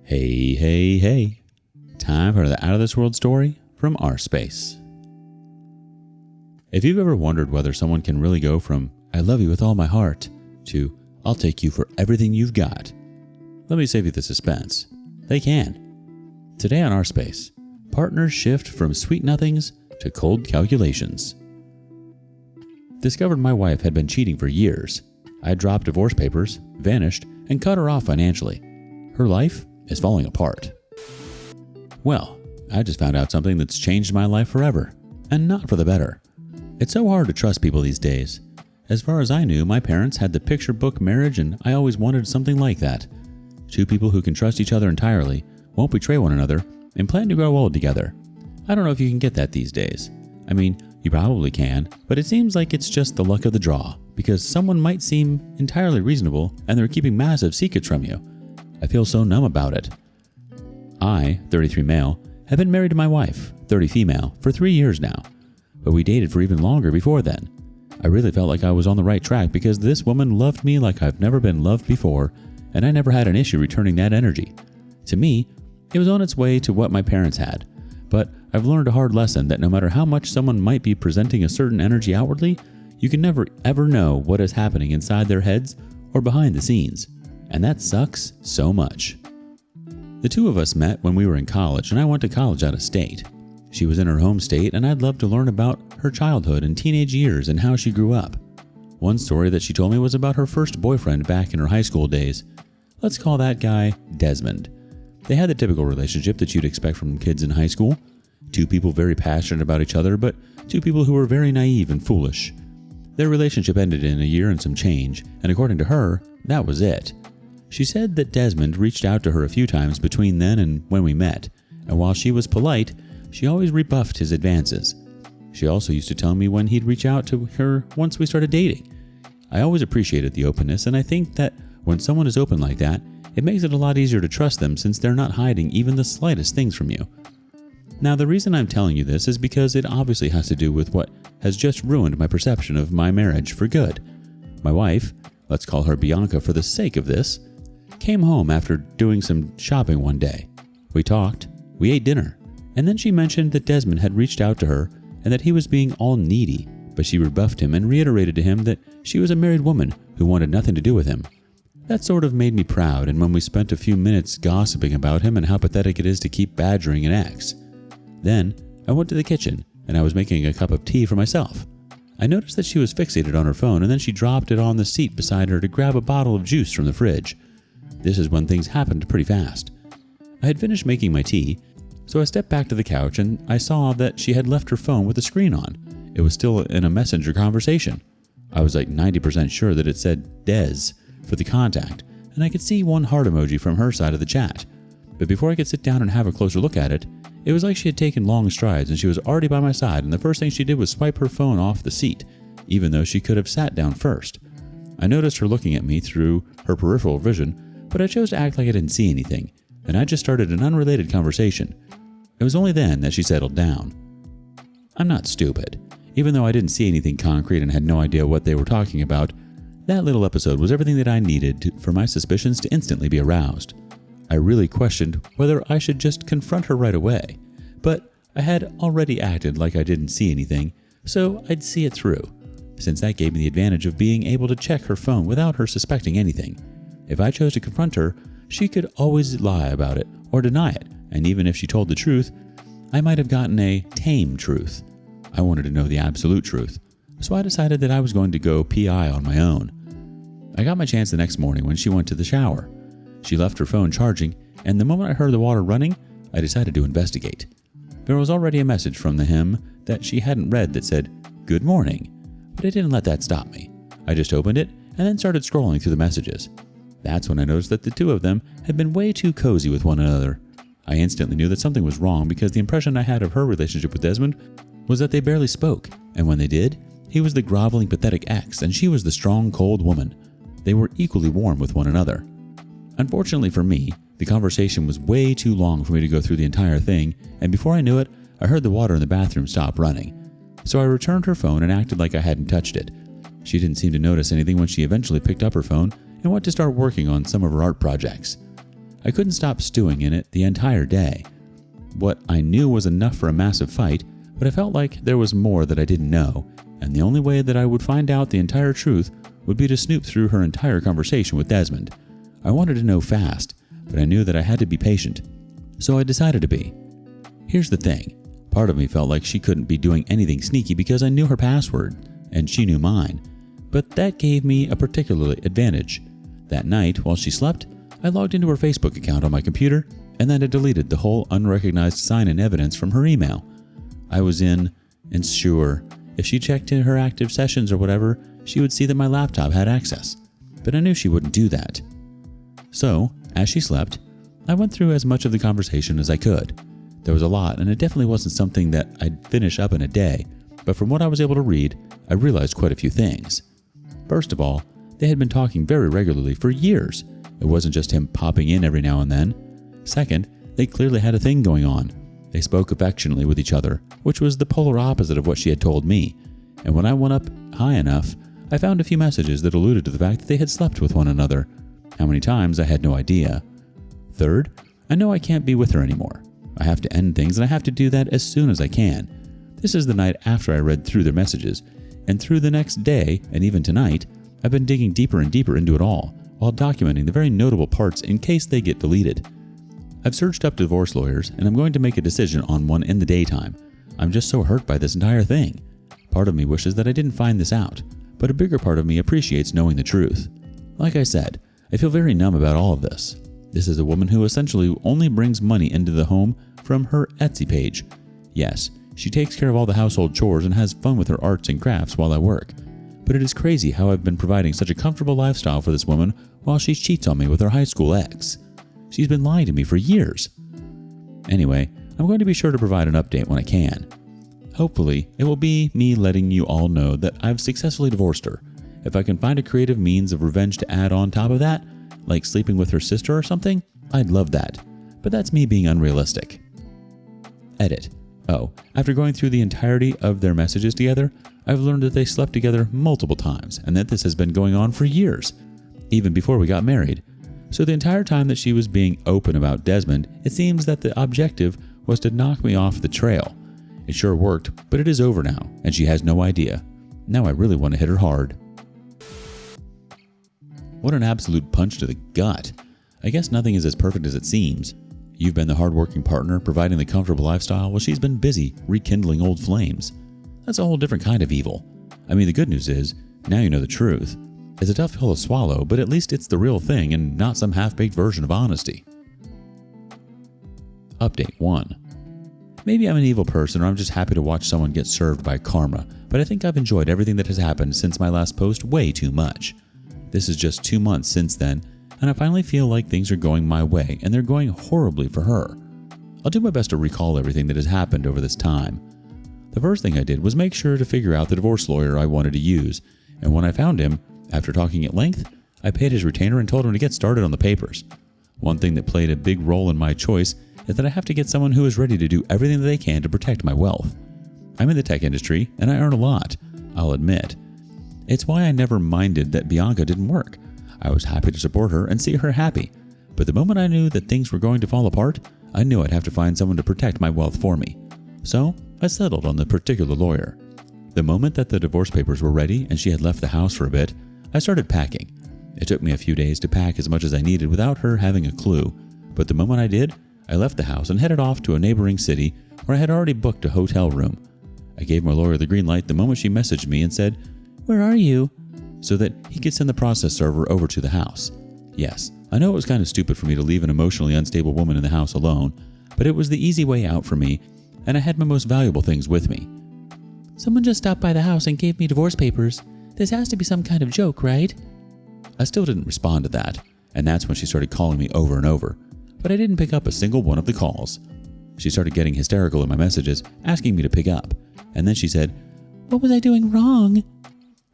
Hey, hey, hey. Time for the Out of This World story from rSpace. If you've ever wondered whether someone can really go from, I love you with all my heart, to, I'll take you for everything you've got, let me save you the suspense. They can. Today on rSpace, partners shift from sweet nothings to cold calculations. Discovered my wife had been cheating for years. I dropped divorce papers, vanished, and cut her off financially. Her life is falling apart. Well, I just found out something that's changed my life forever, and not for the better. It's so hard to trust people these days. As far as I knew, my parents had the picture book marriage, and I always wanted something like that. Two people who can trust each other entirely, won't betray one another, and plan to grow old together. I don't know if you can get that these days. I mean, you probably can, but it seems like it's just the luck of the draw, because someone might seem entirely reasonable and they're keeping massive secrets from you. I feel so numb about it. I, 33 male, have been married to my wife, 30 female, for 3 years now, but we dated for even longer before then. I really felt like I was on the right track because this woman loved me like I've never been loved before, and I never had an issue returning that energy. To me, it was on its way to what my parents had, but I've learned a hard lesson that no matter how much someone might be presenting a certain energy outwardly, you can never ever know what is happening inside their heads or behind the scenes, and that sucks so much. The two of us met when we were in college, and I went to college out of state. She was in her home state, and I'd love to learn about her childhood and teenage years and how she grew up. One story that she told me was about her first boyfriend back in her high school days. Let's call that guy Desmond. They had the typical relationship that you'd expect from kids in high school. Two people very passionate about each other, but two people who were very naive and foolish. Their relationship ended in a year and some change, and according to her, that was it. She said that Desmond reached out to her a few times between then and when we met, and while she was polite, she always rebuffed his advances. She also used to tell me when he'd reach out to her once we started dating. I always appreciated the openness, and I think that when someone is open like that, it makes it a lot easier to trust them since they're not hiding even the slightest things from you. Now, the reason I'm telling you this is because it obviously has to do with what has just ruined my perception of my marriage for good. My wife, let's call her Bianca for the sake of this, came home after doing some shopping one day. We talked, we ate dinner, and then she mentioned that Desmond had reached out to her and that he was being all needy, but she rebuffed him and reiterated to him that she was a married woman who wanted nothing to do with him. That sort of made me proud, and when we spent a few minutes gossiping about him and how pathetic it is to keep badgering an ex. Then, I went to the kitchen, and I was making a cup of tea for myself. I noticed that she was fixated on her phone, and then she dropped it on the seat beside her to grab a bottle of juice from the fridge. This is when things happened pretty fast. I had finished making my tea, so I stepped back to the couch and I saw that she had left her phone with the screen on. It was still in a messenger conversation. I was like 90% sure that it said Des for the contact, and I could see one heart emoji from her side of the chat. But before I could sit down and have a closer look at it, it was like she had taken long strides and she was already by my side, and the first thing she did was swipe her phone off the seat, even though she could have sat down first. I noticed her looking at me through her peripheral vision, but I chose to act like I didn't see anything, and I just started an unrelated conversation. It was only then that she settled down. I'm not stupid. Even though I didn't see anything concrete and had no idea what they were talking about, that little episode was everything that I needed for my suspicions to instantly be aroused. I really questioned whether I should just confront her right away, but I had already acted like I didn't see anything, so I'd see it through, since that gave me the advantage of being able to check her phone without her suspecting anything. If I chose to confront her, she could always lie about it or deny it, and even if she told the truth, I might have gotten a tame truth. I wanted to know the absolute truth, so I decided that I was going to go PI on my own. I got my chance the next morning when she went to the shower. She left her phone charging, and the moment I heard the water running, I decided to investigate. There was already a message from him that she hadn't read that said, "Good morning," but I didn't let that stop me. I just opened it and then started scrolling through the messages. That's when I noticed that the two of them had been way too cozy with one another. I instantly knew that something was wrong because the impression I had of her relationship with Desmond was that they barely spoke, and when they did, he was the groveling, pathetic ex, and she was the strong, cold woman. They were equally warm with one another. Unfortunately for me, the conversation was way too long for me to go through the entire thing, and before I knew it, I heard the water in the bathroom stop running. So I returned her phone and acted like I hadn't touched it. She didn't seem to notice anything when she eventually picked up her phone and went to start working on some of her art projects. I couldn't stop stewing in it the entire day. What I knew was enough for a massive fight, but I felt like there was more that I didn't know, and the only way that I would find out the entire truth would be to snoop through her entire conversation with Desmond. I wanted to know fast, but I knew that I had to be patient, so I decided to be. Here's the thing. Part of me felt like she couldn't be doing anything sneaky because I knew her password, and she knew mine. But that gave me a particular advantage. That night, while she slept, I logged into her Facebook account on my computer, and then I deleted the whole unrecognized sign-in evidence from her email. I was in, and sure, if she checked in her active sessions or whatever, she would see that my laptop had access. But I knew she wouldn't do that. So, as she slept, I went through as much of the conversation as I could. There was a lot, and it definitely wasn't something that I'd finish up in a day, but from what I was able to read, I realized quite a few things. First of all, they had been talking very regularly for years. It wasn't just him popping in every now and then. Second, they clearly had a thing going on. They spoke affectionately with each other, which was the polar opposite of what she had told me. And when I went up high enough, I found a few messages that alluded to the fact that they had slept with one another. How many times, I had no idea. Third, I know I can't be with her anymore. I have to end things, and I have to do that as soon as I can. This is the night after I read through their messages, and through the next day, and even tonight, I've been digging deeper and deeper into it all, while documenting the very notable parts in case they get deleted. I've searched up divorce lawyers, and I'm going to make a decision on one in the daytime. I'm just so hurt by this entire thing. Part of me wishes that I didn't find this out, but a bigger part of me appreciates knowing the truth. Like I said, I feel very numb about all of this. This is a woman who essentially only brings money into the home from her Etsy page. Yes, she takes care of all the household chores and has fun with her arts and crafts while I work. But it is crazy how I've been providing such a comfortable lifestyle for this woman while she cheats on me with her high school ex. She's been lying to me for years. Anyway, I'm going to be sure to provide an update when I can. Hopefully, it will be me letting you all know that I've successfully divorced her. If I can find a creative means of revenge to add on top of that, like sleeping with her sister or something, I'd love that. But that's me being unrealistic. Edit. Oh, after going through the entirety of their messages together, I've learned that they slept together multiple times and that this has been going on for years, even before we got married. So the entire time that she was being open about Desmond, it seems that the objective was to knock me off the trail. It sure worked, but it is over now, and she has no idea. Now I really want to hit her hard. What an absolute punch to the gut. I guess nothing is as perfect as it seems. You've been the hardworking partner, providing the comfortable lifestyle, while she's been busy rekindling old flames. That's a whole different kind of evil. I mean, the good news is, now you know the truth. It's a tough pill to swallow, but at least it's the real thing and not some half-baked version of honesty. Update 1. Maybe I'm an evil person or I'm just happy to watch someone get served by karma, but I think I've enjoyed everything that has happened since my last post way too much. This is just 2 months since then, and I finally feel like things are going my way, and they're going horribly for her. I'll do my best to recall everything that has happened over this time. The first thing I did was make sure to figure out the divorce lawyer I wanted to use, and when I found him, after talking at length, I paid his retainer and told him to get started on the papers. One thing that played a big role in my choice is that I have to get someone who is ready to do everything that they can to protect my wealth. I'm in the tech industry, and I earn a lot, I'll admit. It's why I never minded that Bianca didn't work. I was happy to support her and see her happy. But the moment I knew that things were going to fall apart, I knew I'd have to find someone to protect my wealth for me. So I settled on the particular lawyer. The moment that the divorce papers were ready and she had left the house for a bit, I started packing. It took me a few days to pack as much as I needed without her having a clue. But the moment I did, I left the house and headed off to a neighboring city where I had already booked a hotel room. I gave my lawyer the green light the moment she messaged me and said, "Where are you?" so that he could send the process server over to the house. Yes, I know it was kind of stupid for me to leave an emotionally unstable woman in the house alone, but it was the easy way out for me, and I had my most valuable things with me. "Someone just stopped by the house and gave me divorce papers. This has to be some kind of joke, right?" I still didn't respond to that, and that's when she started calling me over and over, but I didn't pick up a single one of the calls. She started getting hysterical in my messages, asking me to pick up, and then she said, "What was I doing wrong?"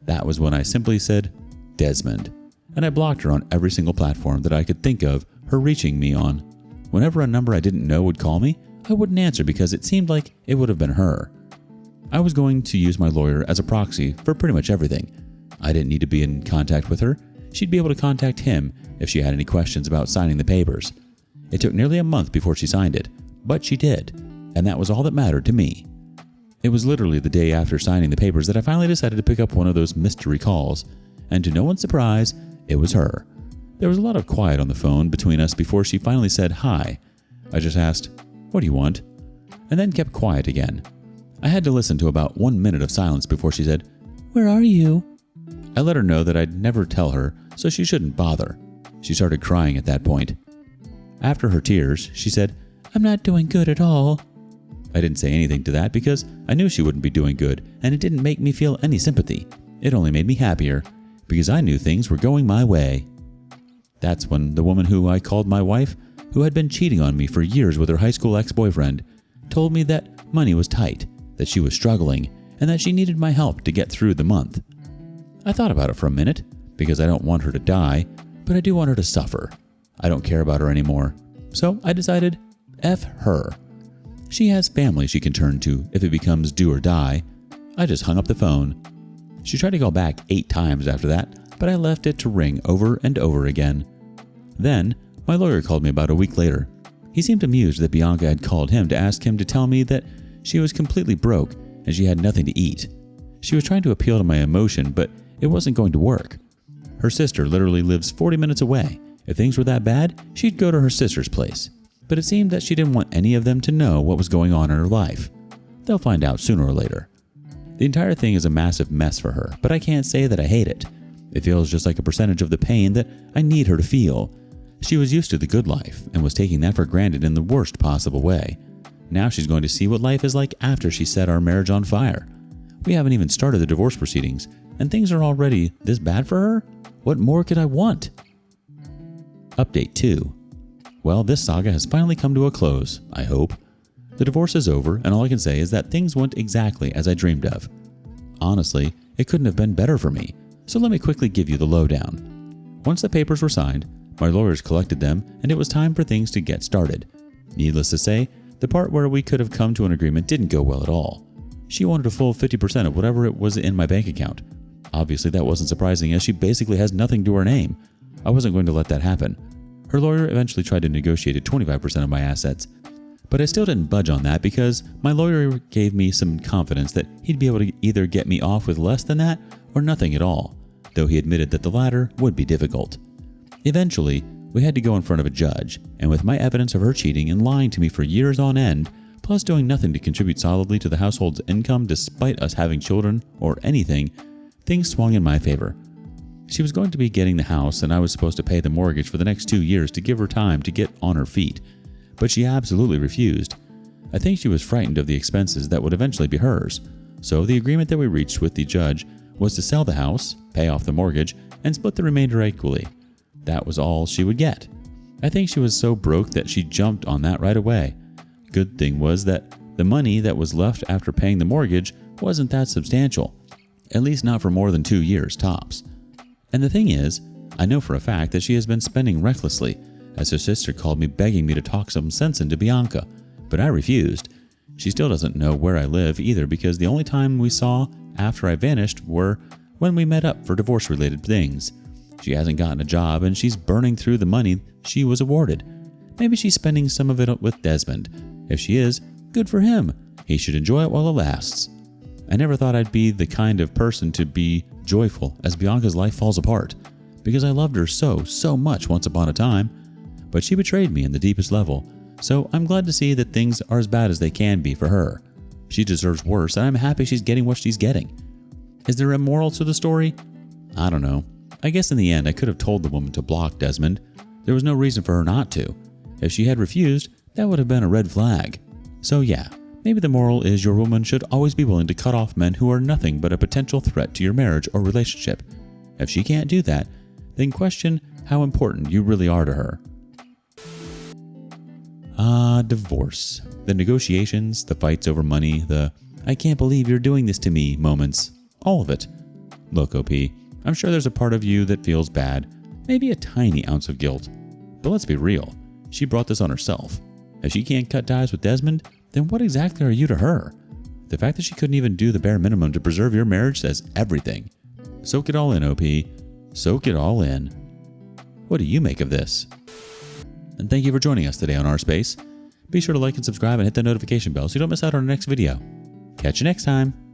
That was when I simply said, "Desmond," and I blocked her on every single platform that I could think of her reaching me on. Whenever a number I didn't know would call me, I wouldn't answer because it seemed like it would have been her. I was going to use my lawyer as a proxy for pretty much everything. I didn't need to be in contact with her. She'd be able to contact him if she had any questions about signing the papers. It took nearly a month before she signed it, but she did, and that was all that mattered to me. It was literally the day after signing the papers that I finally decided to pick up one of those mystery calls, and to no one's surprise, it was her. There was a lot of quiet on the phone between us before she finally said hi. I just asked, "What do you want?" and then kept quiet again. I had to listen to about 1 minute of silence before she said, "Where are you?" I let her know that I'd never tell her, so she shouldn't bother. She started crying at that point. After her tears, she said, "I'm not doing good at all." I didn't say anything to that because I knew she wouldn't be doing good, and it didn't make me feel any sympathy. It only made me happier because I knew things were going my way. That's when the woman who I called my wife, who had been cheating on me for years with her high school ex-boyfriend, told me that money was tight, that she was struggling, and that she needed my help to get through the month. I thought about it for a minute because I don't want her to die, but I do want her to suffer. I don't care about her anymore. So I decided, F her. She has family she can turn to if it becomes do or die. I just hung up the phone. She tried to call back 8 times after that, but I left it to ring over and over again. Then, my lawyer called me about a week later. He seemed amused that Bianca had called him to ask him to tell me that she was completely broke and she had nothing to eat. She was trying to appeal to my emotion, but it wasn't going to work. Her sister literally lives 40 minutes away. If things were that bad, she'd go to her sister's place. But it seemed that she didn't want any of them to know what was going on in her life. They'll find out sooner or later. The entire thing is a massive mess for her, but I can't say that I hate it. It feels just like a percentage of the pain that I need her to feel. She was used to the good life and was taking that for granted in the worst possible way. Now she's going to see what life is like after she set our marriage on fire. We haven't even started the divorce proceedings, and things are already this bad for her? What more could I want? Update 2. Well, this saga has finally come to a close, I hope. The divorce is over, and all I can say is that things went exactly as I dreamed of. Honestly, it couldn't have been better for me, so let me quickly give you the lowdown. Once the papers were signed, my lawyers collected them, and it was time for things to get started. Needless to say, the part where we could have come to an agreement didn't go well at all. She wanted a full 50% of whatever it was in my bank account. Obviously, that wasn't surprising as she basically has nothing to her name. I wasn't going to let that happen. Her lawyer eventually tried to negotiate 25% of my assets, but I still didn't budge on that because my lawyer gave me some confidence that he'd be able to either get me off with less than that or nothing at all, though he admitted that the latter would be difficult. Eventually, we had to go in front of a judge, and with my evidence of her cheating and lying to me for years on end, plus doing nothing to contribute solidly to the household's income despite us having children or anything, things swung in my favor. She was going to be getting the house, and I was supposed to pay the mortgage for the next 2 years to give her time to get on her feet, but she absolutely refused. I think she was frightened of the expenses that would eventually be hers, so the agreement that we reached with the judge was to sell the house, pay off the mortgage, and split the remainder equally. That was all she would get. I think she was so broke that she jumped on that right away. Good thing was that the money that was left after paying the mortgage wasn't that substantial, at least not for more than 2 years tops. And the thing is, I know for a fact that she has been spending recklessly, as her sister called me begging me to talk some sense into Bianca, but I refused. She still doesn't know where I live either because the only time we saw after I vanished were when we met up for divorce-related things. She hasn't gotten a job and she's burning through the money she was awarded. Maybe she's spending some of it with Desmond. If she is, good for him. He should enjoy it while it lasts. I never thought I'd be the kind of person to be joyful as Bianca's life falls apart, because I loved her so much once upon a time. But she betrayed me in the deepest level, so I'm glad to see that things are as bad as they can be for her. She deserves worse, and I'm happy she's getting what she's getting. Is there a moral to the story? I don't know. I guess in the end I could have told the woman to block Desmond. There was no reason for her not to. If she had refused, that would have been a red flag. So yeah, maybe the moral is your woman should always be willing to cut off men who are nothing but a potential threat to your marriage or relationship. If she can't do that, then question how important you really are to her. Divorce. The negotiations, the fights over money, the "I can't believe you're doing this to me" moments. All of it. Look, OP, I'm sure there's a part of you that feels bad, maybe a tiny ounce of guilt. But let's be real, she brought this on herself. If she can't cut ties with Desmond, then what exactly are you to her? The fact that she couldn't even do the bare minimum to preserve your marriage says everything. Soak it all in, OP. Soak it all in. What do you make of this? And thank you for joining us today on rSpace. Be sure to like and subscribe and hit the notification bell so you don't miss out on our next video. Catch you next time.